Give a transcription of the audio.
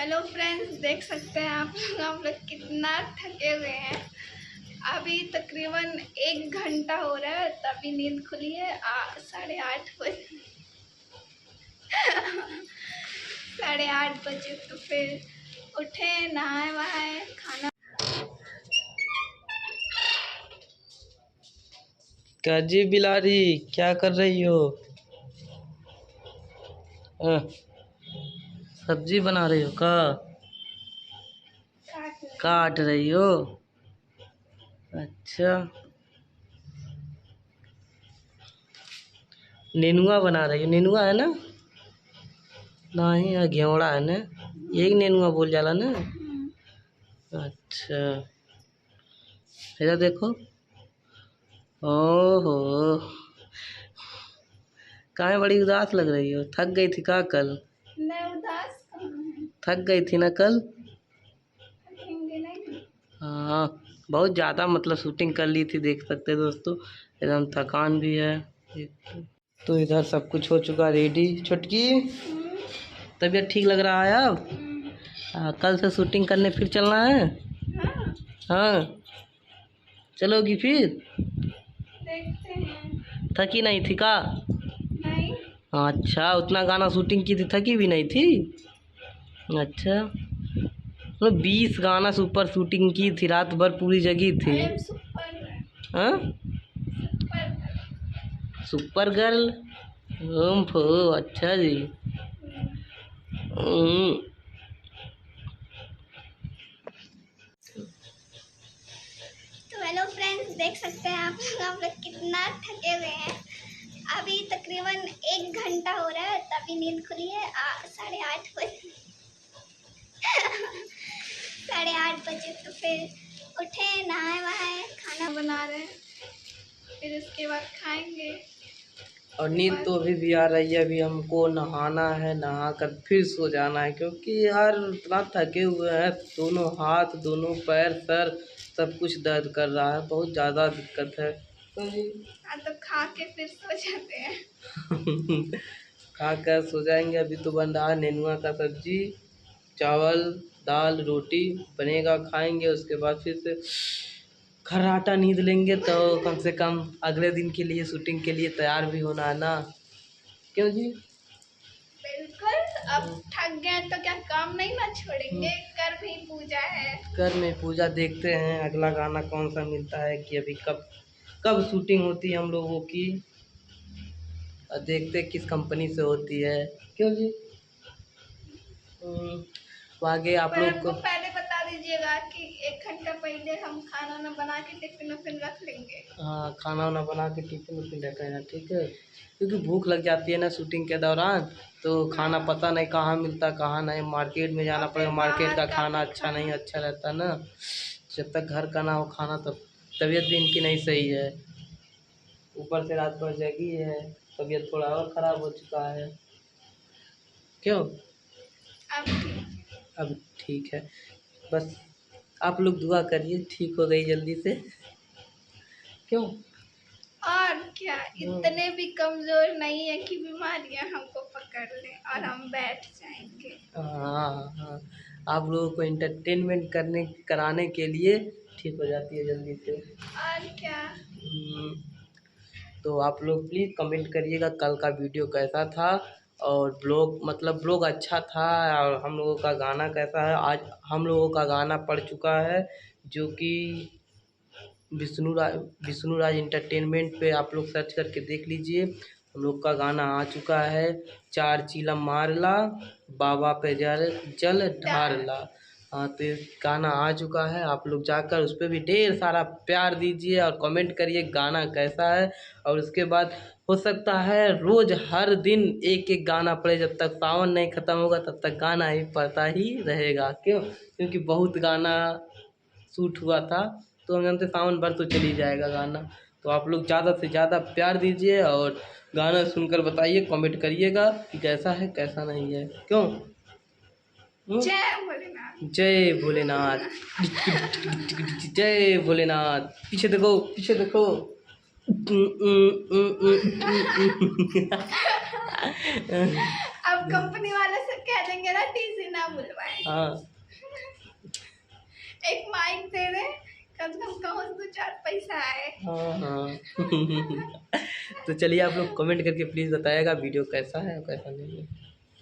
Hello friends, देख सकते हैं आप लोग कितना थके हुए हैं। अभी तकरीबन 1 घंटा हो रहा है तभी नींद खुली है। 8:30 बजे 8:30 बजे तो फिर उठे, नहाए वहाए, खाना। क्या जी बिलारी, क्या कर रही हो? सब्जी बना रही हो का? काट रही हो? अच्छा, नेनुआ बना रही हो? नेनुआ है ना? नहीं, है घेवड़ा है ना? यही नेनुआ बोल जाला ना? अच्छा, इधर देखो। ओहो, काहे बड़ी उदास लग रही हो? थक गई थी का कल? मैं उदास कहाँ हूँ? थक गई थी ना कल? थकेंगे नहीं। हाँ, बहुत ज़्यादा मतलब शूटिंग कर ली थी, देख सकते हैं दोस्तों। एकदम थकान भी है। तो इधर सब कुछ हो चुका रेडी। छुटकी, तबीयत ठीक लग रहा है अब? कल से शूटिंग करने फिर चलना है? हाँ, हाँ, चलोगी फिर? देखते हैं। थकी नहीं थी का? नहीं। अच्छा, उतना गाना शूटिंग की थी, थकी भी नहीं थी? अच्छा, तो 20 गाना सुपर शूटिंग की थी, रात भर पूरी जगी थी। I am super. हाँ, सुपर गर्ल। ओम्फो, अच्छा जी। तो हेलो फ्रेंड्स, देख सकते हैं आप लोग कितना थके हुए हैं। अभी तकरीबन 1 घंटा हो रहा है तभी नींद खुली है। 8:30 बजे 8:30 बजे तो फिर उठे, नहाए वहाए, खाना बना रहे हैं, फिर उसके बाद खाएंगे। और नींद तो अभी भी आ रही है। अभी हमको नहाना है, नहा कर फिर सो जाना है, क्योंकि यार इतना थके हुए हैं। दोनों हाथ, दोनों पैर, सर सब कुछ दर्द कर रहा है, बहुत ज़्यादा दिक्कत है। तो खा के फिर सो जाते हैं। खा कर सो जाएंगे। अभी तो बन रहा है नेनुआ का सब्जी, चावल, दाल, रोटी बनेगा, खाएंगे। उसके बाद फिर से खर्राटा नींद लेंगे, तो कम से कम अगले दिन के लिए शूटिंग के लिए तैयार भी होना है ना? क्यों जी? बिल्कुल। अब थक गए तो क्या काम नहीं ना छोड़ेंगे। कर भी पूजा है। कर में पूजा। देखते हैं अगला गाना कौन सा मिलता है, कि अभी कब कब शूटिंग होती है हम लोगों की, और देखते किस कंपनी से होती है। क्यों जी? तो आगे आप पर लोग हमको को पहले बता दीजिएगा कि 1 घंटा पहले हम खाना वाना बना के टिफिन उफिन रख लेंगे। हाँ, खाना वाना बना के टिफिन उफिन रखना, ठीक है? क्योंकि भूख लग जाती है ना शूटिंग के दौरान, तो खाना पता नहीं कहाँ मिलता कहाँ नहीं। मार्केट में जाना और फिर पड़ेगा, मार्केट बाहर का का खाना भी अच्छा नहीं खाना। अच्छा रहता ना। जब तक घर का ना हो खाना, तब तबीयत भी इनकी नहीं सही है। ऊपर से रात भर जगी है, तबीयत थोड़ा और ख़राब हो चुका है। क्यों? अब ठीक है। बस आप लोग दुआ करिए, ठीक हो गई जल्दी से। क्यों? और क्या, इतने भी कमजोर नहीं है कि बीमारियां हमको पकड़ ले और हम बैठ जाएंगे। हाँ हाँ, आप लोगों को एंटरटेनमेंट कराने के लिए ठीक हो जाती है जल्दी से। और क्या। तो आप लोग प्लीज़ कमेंट करिएगा कल का वीडियो कैसा था, और ब्लॉग अच्छा था, और हम लोगों का गाना कैसा है। आज हम लोगों का गाना पड़ चुका है, जो कि विष्णु राज एंटरटेनमेंट पे आप लोग सर्च करके देख लीजिए। हम लोग का गाना आ चुका है, 4 चीलम मारला, बाबा पे जल ढारला। हाँ, तो ये गाना आ चुका है। आप लोग जाकर उस पर भी ढेर सारा प्यार दीजिए और कमेंट करिए गाना कैसा है। और उसके बाद हो सकता है रोज़ हर दिन एक एक गाना पड़े, जब तक सावन नहीं ख़त्म होगा तब तक गाना ही पड़ता ही रहेगा। क्यों? क्योंकि बहुत गाना शूट हुआ था, तो हम जानते सावन भर तो चल ही जाएगा गाना। तो आप लोग ज़्यादा से ज़्यादा प्यार दीजिए और गाना सुनकर बताइए, कमेंट करिएगा कि कैसा है कैसा नहीं है। क्यों? जय भोलेनाथ। जय भोलेनाथ। जय भोलेनाथ। पीछे देखो, पीछे देखो। अब कंपनी वाले से कह देंगे बोलेंगे ना टीसी ना बुलवाए। हाँ एक माइक दे दे, कम से कम 2-4 पैसा आए। हाँ हाँ तो चलिए आप लोग कमेंट करके प्लीज़ बताइएगा वीडियो कैसा है और कैसा नहीं है।